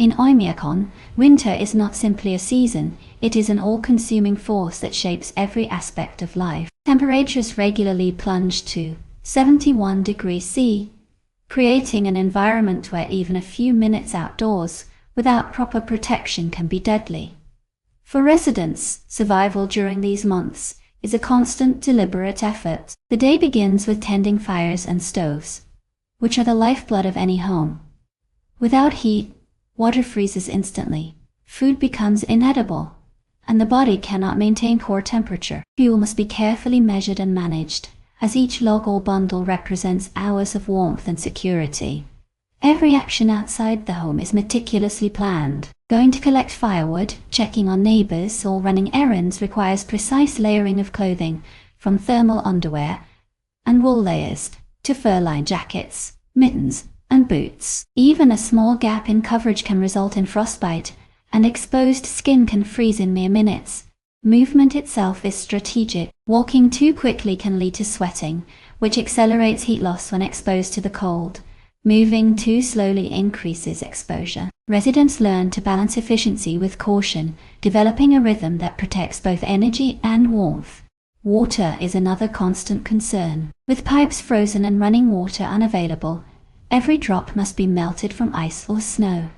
In Oymyakon, winter is not simply a season, it is an all-consuming force that shapes every aspect of life. Temperatures regularly plunge to 71 degrees C, creating an environment where even a few minutes outdoors without proper protection can be deadly. For residents, survival during these months is a constant, deliberate effort. The day begins with tending fires and stoves, which are the lifeblood of any home. Without heat, water freezes instantly, food becomes inedible, and the body cannot maintain core temperature. Fuel must be carefully measured and managed, as each log or bundle represents hours of warmth and security. Every action outside the home is meticulously planned. Going to collect firewood, checking on neighbors, or running errands requires precise layering of clothing, from thermal underwear and wool layers to fur-lined jackets, mittens, and boots. Even a small gap in coverage can result in frostbite, and exposed skin can freeze in mere minutes. Movement itself is strategic. Walking too quickly can lead to sweating, which accelerates heat loss when exposed to the cold. Moving too slowly increases exposure. Residents learn to balance efficiency with caution, developing a rhythm that protects both energy and warmth. Water is another constant concern. With pipes frozen and running water unavailable, every drop must be melted from ice or snow.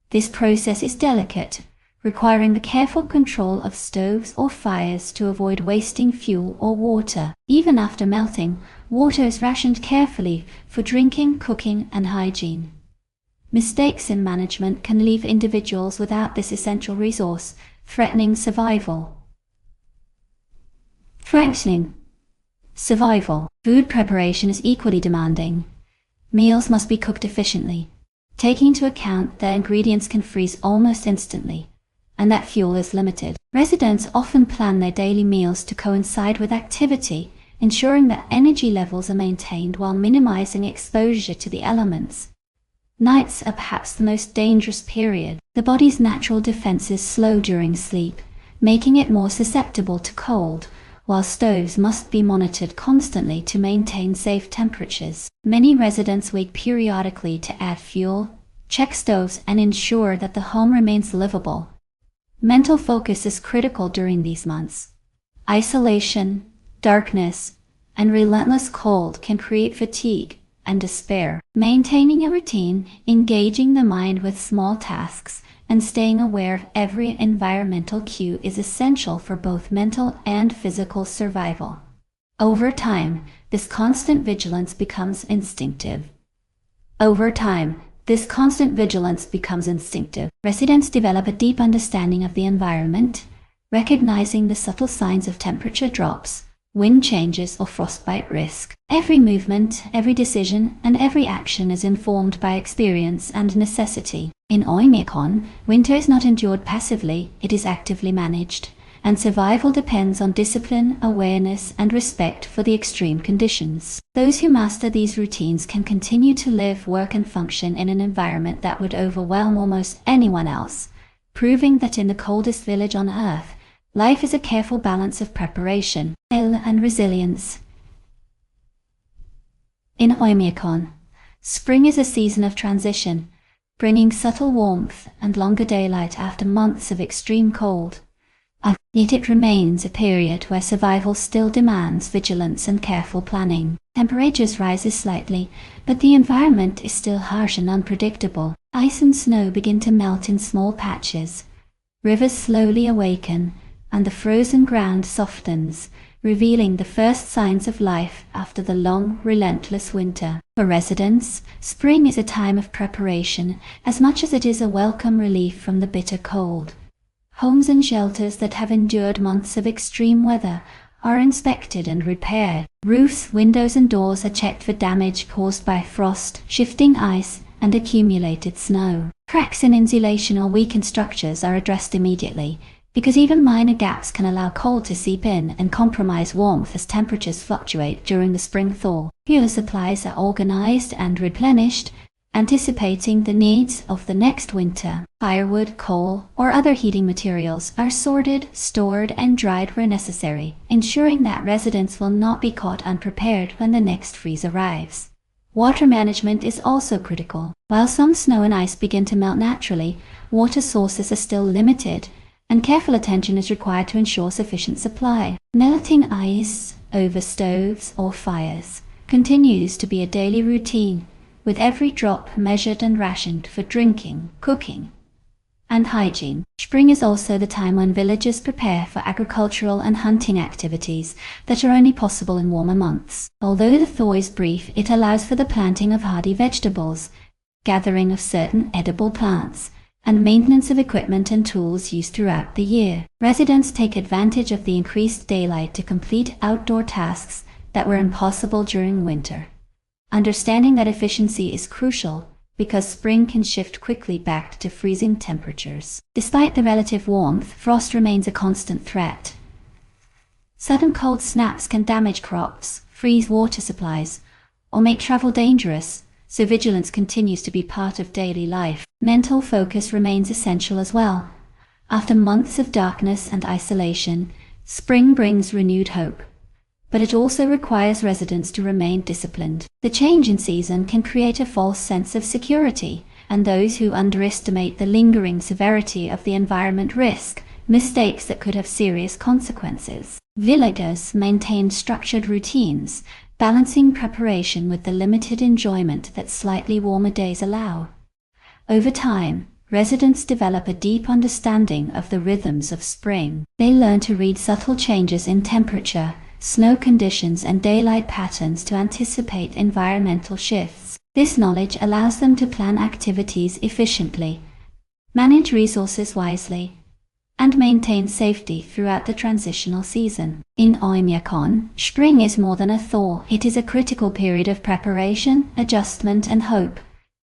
This process is delicate, requiring the careful control of stoves or fires to avoid wasting fuel or water. Even after melting, water is rationed carefully for drinking, cooking, and hygiene. Mistakes in management can leave individuals without this essential resource, threatening survival. Food preparation is equally demanding. Meals must be cooked efficiently, taking into account that ingredients can freeze almost instantly, and that fuel is limited. Residents often plan their daily meals to coincide with activity, ensuring that energy levels are maintained while minimizing exposure to the elements. Nights are perhaps the most dangerous period. The body's natural defenses slow during sleep, making it more susceptible to cold, while stoves must be monitored constantly to maintain safe temperatures. Many residents wake periodically to add fuel, check stoves, and ensure that the home remains livable. Mental focus is critical during these months. Isolation, darkness, and relentless cold can create fatigue and despair. Maintaining a routine, engaging the mind with small tasks, and staying aware of every environmental cue is essential for both mental and physical survival. Over time, this constant vigilance becomes instinctive. Residents develop a deep understanding of the environment, recognizing the subtle signs of temperature drops, wind changes, or frostbite risk. Every movement, every decision, and every action is informed by experience and necessity. In Oymyakon, winter is not endured passively, it is actively managed, and survival depends on discipline, awareness, and respect for the extreme conditions. Those who master these routines can continue to live, work, and function in an environment that would overwhelm almost anyone else, proving that in the coldest village on Earth, life is a careful balance of preparation, skill, and resilience. In Oymyakon, spring is a season of transition, bringing subtle warmth and longer daylight after months of extreme cold. Yet it remains a period where survival still demands vigilance and careful planning. Temperatures rise slightly, but the environment is still harsh and unpredictable. Ice and snow begin to melt in small patches. Rivers slowly awaken, and the frozen ground softens, revealing the first signs of life after the long, relentless winter. For residents, spring is a time of preparation as much as it is a welcome relief from the bitter cold. Homes and shelters that have endured months of extreme weather are inspected and repaired. Roofs, windows, and doors are checked for damage caused by frost, shifting ice, and accumulated snow. Cracks in insulation or weakened structures are addressed immediately, because even minor gaps can allow cold to seep in and compromise warmth as temperatures fluctuate during the spring thaw. Fuel supplies are organized and replenished, anticipating the needs of the next winter. Firewood, coal, or other heating materials are sorted, stored, and dried where necessary, ensuring that residents will not be caught unprepared when the next freeze arrives. Water management is also critical. While some snow and ice begin to melt naturally, water sources are still limited, and careful attention is required to ensure sufficient supply. Melting ice over stoves or fires continues to be a daily routine, with every drop measured and rationed for drinking, cooking, and hygiene. Spring is also the time when villagers prepare for agricultural and hunting activities that are only possible in warmer months. Although the thaw is brief, it allows for the planting of hardy vegetables, gathering of certain edible plants, and maintenance of equipment and tools used throughout the year. Residents take advantage of the increased daylight to complete outdoor tasks that were impossible during winter, understanding that efficiency is crucial because spring can shift quickly back to freezing temperatures. Despite the relative warmth, frost remains a constant threat. Sudden cold snaps can damage crops, freeze water supplies, or make travel dangerous, so vigilance continues to be part of daily life. Mental focus remains essential as well. After months of darkness and isolation, spring brings renewed hope. But it also requires residents to remain disciplined. The change in season can create a false sense of security, and those who underestimate the lingering severity of the environment risk mistakes that could have serious consequences. Villagers maintain structured routines, balancing preparation with the limited enjoyment that slightly warmer days allow. Over time, residents develop a deep understanding of the rhythms of spring. They learn to read subtle changes in temperature, snow conditions, and daylight patterns to anticipate environmental shifts. This knowledge allows them to plan activities efficiently, manage resources wisely, and maintain safety throughout the transitional season. In Oymyakon, spring is more than a thaw. It is a critical period of preparation, adjustment, and hope,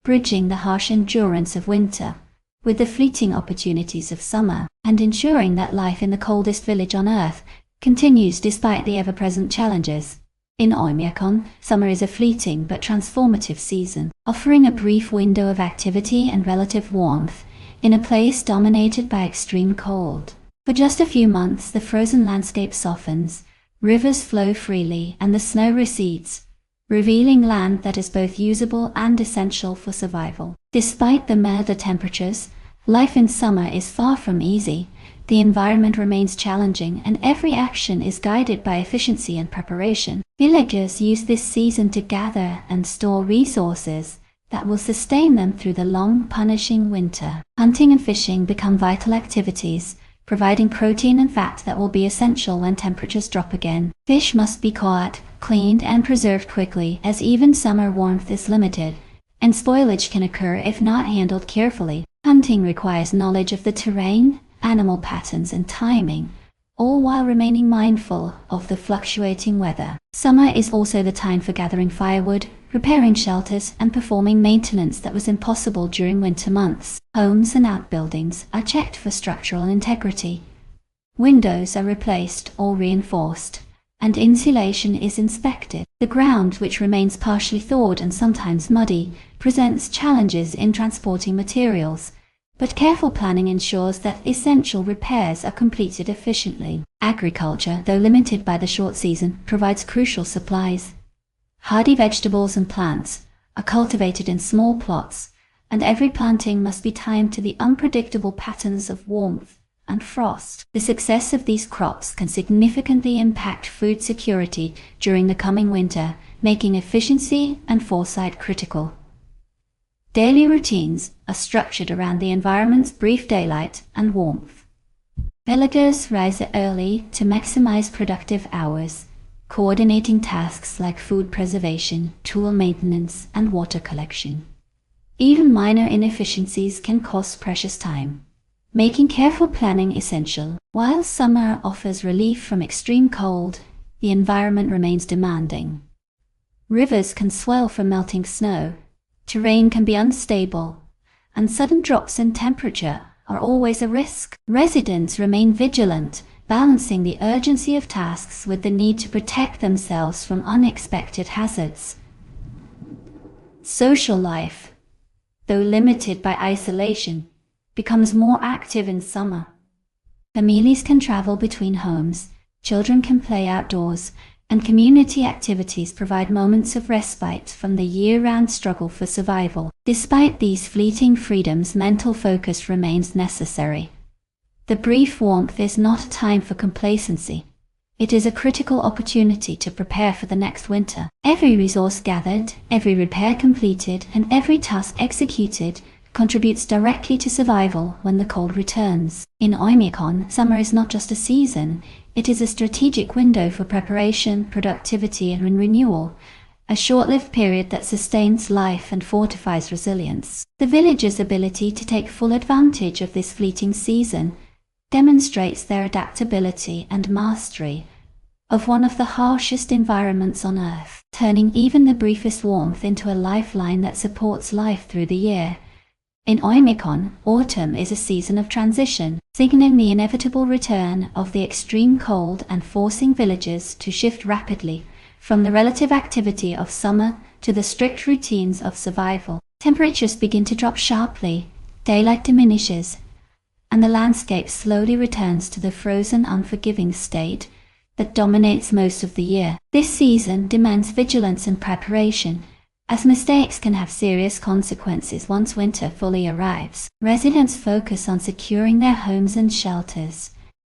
bridging the harsh endurance of winter with the fleeting opportunities of summer, and ensuring that life in the coldest village on Earth continues despite the ever-present challenges. In Oymyakon, summer is a fleeting but transformative season, offering a brief window of activity and relative warmth in a place dominated by extreme cold. For just a few months, the frozen landscape softens, rivers flow freely, and the snow recedes, revealing land that is both usable and essential for survival. Despite the milder temperatures, life in summer is far from easy. The environment remains challenging, and every action is guided by efficiency and preparation. Villagers use this season to gather and store resources that will sustain them through the long, punishing winter. Hunting and fishing become vital activities, providing protein and fat that will be essential when temperatures drop again. Fish must be caught, cleaned, and preserved quickly, as even summer warmth is limited, and spoilage can occur if not handled carefully. Hunting requires knowledge of the terrain, animal patterns, and timing, all while remaining mindful of the fluctuating weather. Summer is also the time for gathering firewood, repairing shelters, and performing maintenance that was impossible during winter months. Homes and outbuildings are checked for structural integrity. Windows are replaced or reinforced, and insulation is inspected. The ground, which remains partially thawed and sometimes muddy, presents challenges in transporting materials, but careful planning ensures that essential repairs are completed efficiently. Agriculture, though limited by the short season, provides crucial supplies. Hardy vegetables and plants are cultivated in small plots, and every planting must be timed to the unpredictable patterns of warmth and frost. The success of these crops can significantly impact food security during the coming winter, making efficiency and foresight critical. Daily routines are structured around the environment's brief daylight and warmth. Villagers rise early to maximize productive hours, coordinating tasks like food preservation, tool maintenance, and water collection. Even minor inefficiencies can cost precious time, making careful planning essential. While summer offers relief from extreme cold, the environment remains demanding. Rivers can swell from melting snow, terrain can be unstable, and sudden drops in temperature are always a risk. Residents remain vigilant, balancing the urgency of tasks with the need to protect themselves from unexpected hazards. Social life, though limited by isolation, becomes more active in summer. Families can travel between homes, children can play outdoors, and community activities provide moments of respite from the year-round struggle for survival. Despite these fleeting freedoms, mental focus remains necessary. The brief warmth is not a time for complacency. It is a critical opportunity to prepare for the next winter. Every resource gathered, every repair completed, and every task executed contributes directly to survival when the cold returns. In Oymyakon, summer is not just a season, it is a strategic window for preparation, productivity, and renewal, a short-lived period that sustains life and fortifies resilience. The village's ability to take full advantage of this fleeting season demonstrates their adaptability and mastery of one of the harshest environments on Earth, turning even the briefest warmth into a lifeline that supports life through the year. In Oymyakon, autumn is a season of transition, signaling the inevitable return of the extreme cold and forcing villagers to shift rapidly from the relative activity of summer to the strict routines of survival. Temperatures begin to drop sharply, daylight diminishes, and the landscape slowly returns to the frozen, unforgiving state that dominates most of the year. This season demands vigilance and preparation, as mistakes can have serious consequences once winter fully arrives. Residents focus on securing their homes and shelters,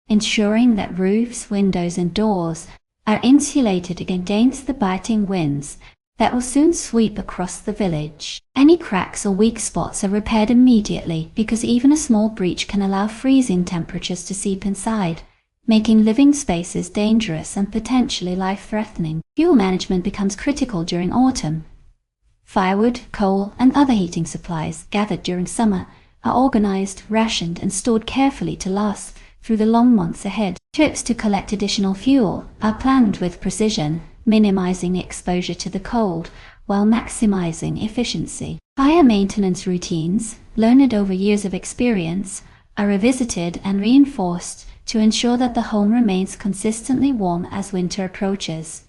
ensuring that roofs, windows, and doors are insulated against the biting winds that will soon sweep across the village. Any cracks or weak spots are repaired immediately, because even a small breach can allow freezing temperatures to seep inside, making living spaces dangerous and potentially life-threatening. Fuel management becomes critical during autumn. Firewood, coal, and other heating supplies gathered during summer are organized, rationed, and stored carefully to last through the long months ahead. Trips to collect additional fuel are planned with precision, minimizing exposure to the cold while maximizing efficiency. Fire maintenance routines, learned over years of experience, are revisited and reinforced to ensure that the home remains consistently warm as winter approaches.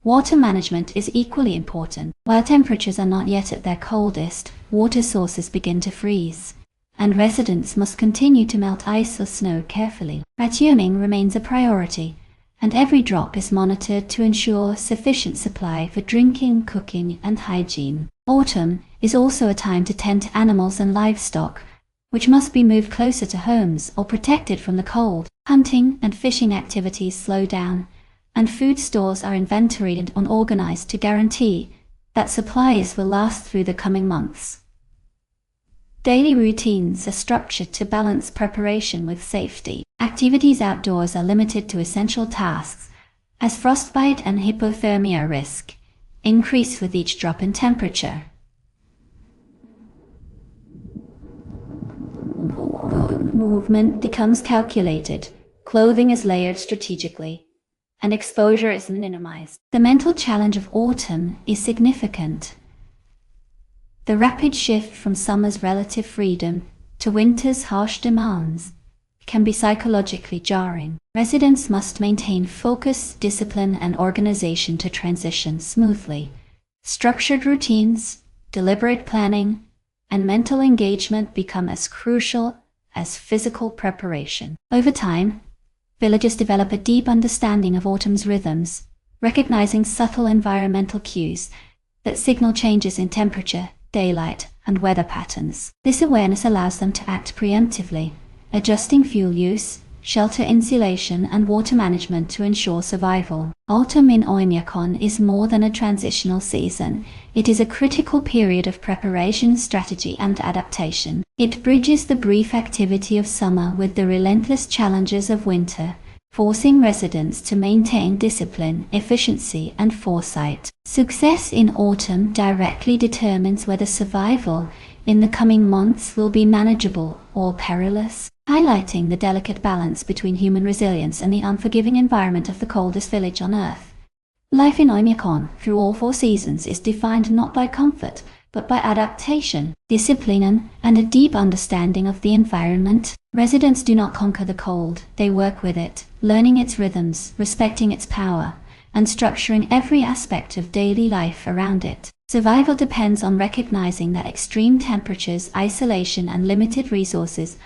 Water management is equally important. While temperatures are not yet at their coldest, water sources begin to freeze, and residents must continue to melt ice or snow carefully. Rationing remains a priority, and every drop is monitored to ensure sufficient supply for drinking, cooking, and hygiene. Autumn is also a time to tend to animals and livestock, which must be moved closer to homes or protected from the cold. Hunting and fishing activities slow down, and food stores are inventoried and organized to guarantee that supplies will last through the coming months. Daily routines are structured to balance preparation with safety. Activities outdoors are limited to essential tasks, as frostbite and hypothermia risk increase with each drop in temperature. Movement becomes calculated, clothing is layered strategically, and exposure is minimized. The mental challenge of autumn is significant. The rapid shift from summer's relative freedom to winter's harsh demands can be psychologically jarring. Residents must maintain focus, discipline, and organization to transition smoothly. Structured routines, deliberate planning, and mental engagement become as crucial as physical preparation. Over time, villagers develop a deep understanding of autumn's rhythms, recognizing subtle environmental cues that signal changes in temperature, daylight, and weather patterns. This awareness allows them to act preemptively, adjusting fuel use, shelter insulation, and water management to ensure survival. Autumn in Oymyakon is more than a transitional season. It is a critical period of preparation, strategy, and adaptation. It bridges the brief activity of summer with the relentless challenges of winter, forcing residents to maintain discipline, efficiency, and foresight. Success in autumn directly determines whether survival in the coming months will be manageable or perilous, highlighting the delicate balance between human resilience and the unforgiving environment of the coldest village on Earth. Life in Oymyakon, through all 4 seasons, is defined not by comfort, but by adaptation, discipline, and a deep understanding of the environment. Residents do not conquer the cold, they work with it, learning its rhythms, respecting its power, and structuring every aspect of daily life around it. Survival depends on recognizing that extreme temperatures, isolation, and limited resources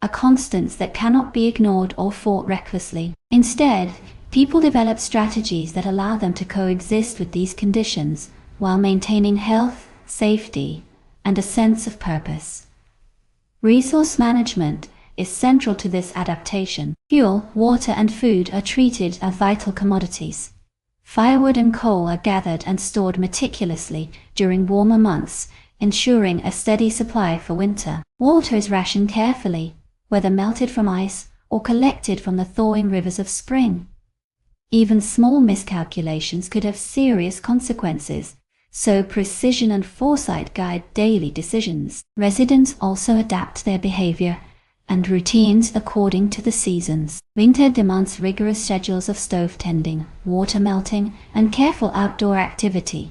are constants that cannot be ignored or fought recklessly. Instead, People develop strategies that allow them to coexist with these conditions while maintaining health, safety, and a sense of purpose. Resource management is central to this adaptation. Fuel, water, and food are treated as vital commodities. Firewood and coal are gathered and stored meticulously during warmer months, ensuring a steady supply for winter. Water is rationed carefully, whether melted from ice or collected from the thawing rivers of spring. Even small miscalculations could have serious consequences, so precision and foresight guide daily decisions. Residents also adapt their behavior and routines according to the seasons. Winter demands rigorous schedules of stove tending, water melting, and careful outdoor activity,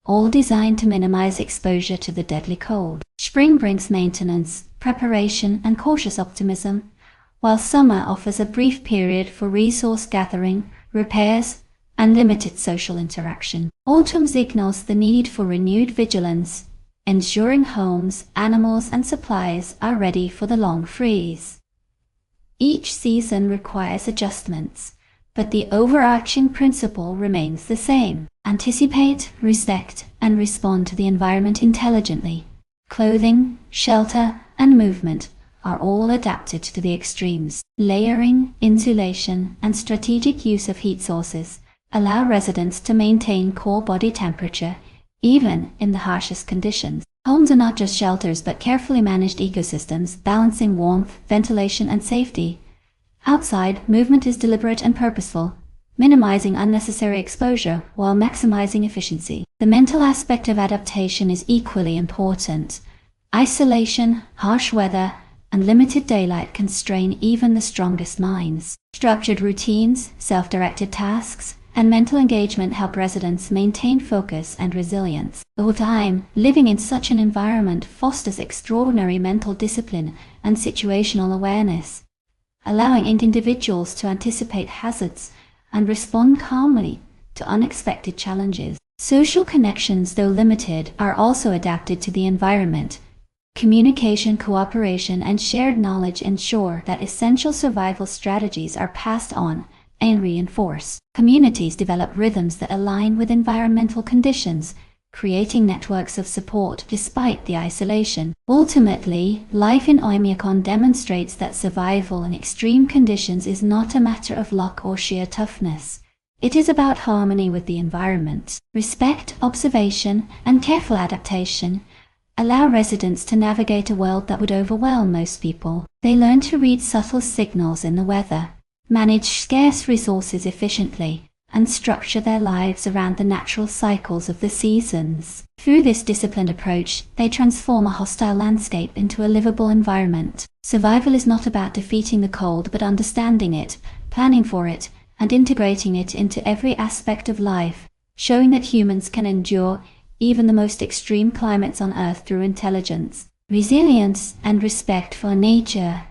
all designed to minimize exposure to the deadly cold. Spring brings maintenance, preparation, and cautious optimism, while summer offers a brief period for resource gathering, repairs, and limited social interaction. Autumn signals the need for renewed vigilance, ensuring homes, animals, and supplies are ready for the long freeze. Each season requires adjustments, but the overarching principle remains the same: anticipate, respect, and respond to the environment intelligently. Clothing, shelter, and movement are all adapted to the extremes. Layering, insulation, and strategic use of heat sources allow residents to maintain core body temperature even in the harshest conditions. Homes are not just shelters but carefully managed ecosystems, balancing warmth, ventilation, and safety. Outside, movement is deliberate and purposeful, minimizing unnecessary exposure while maximizing efficiency. The mental aspect of adaptation is equally important. Isolation, harsh weather, and limited daylight can strain even the strongest minds. Structured routines, self-directed tasks, and mental engagement help residents maintain focus and resilience. Over time, living in such an environment fosters extraordinary mental discipline and situational awareness, allowing individuals to anticipate hazards and respond calmly to unexpected challenges. Social connections, though limited, are also adapted to the environment. Communication, cooperation, and shared knowledge ensure that essential survival strategies are passed on and reinforced. Communities develop rhythms that align with environmental conditions, creating networks of support despite the isolation. Ultimately, life in Oymyakon demonstrates that survival in extreme conditions is not a matter of luck or sheer toughness. It is about harmony with the environment. Respect, observation, and careful adaptation allow residents to navigate a world that would overwhelm most people. They learn to read subtle signals in the weather, manage scarce resources efficiently, and structure their lives around the natural cycles of the seasons. Through this disciplined approach, they transform a hostile landscape into a livable environment. Survival is not about defeating the cold, but understanding it, planning for it, and integrating it into every aspect of life, showing that humans can endure even the most extreme climates on Earth through intelligence, resilience, and respect for nature.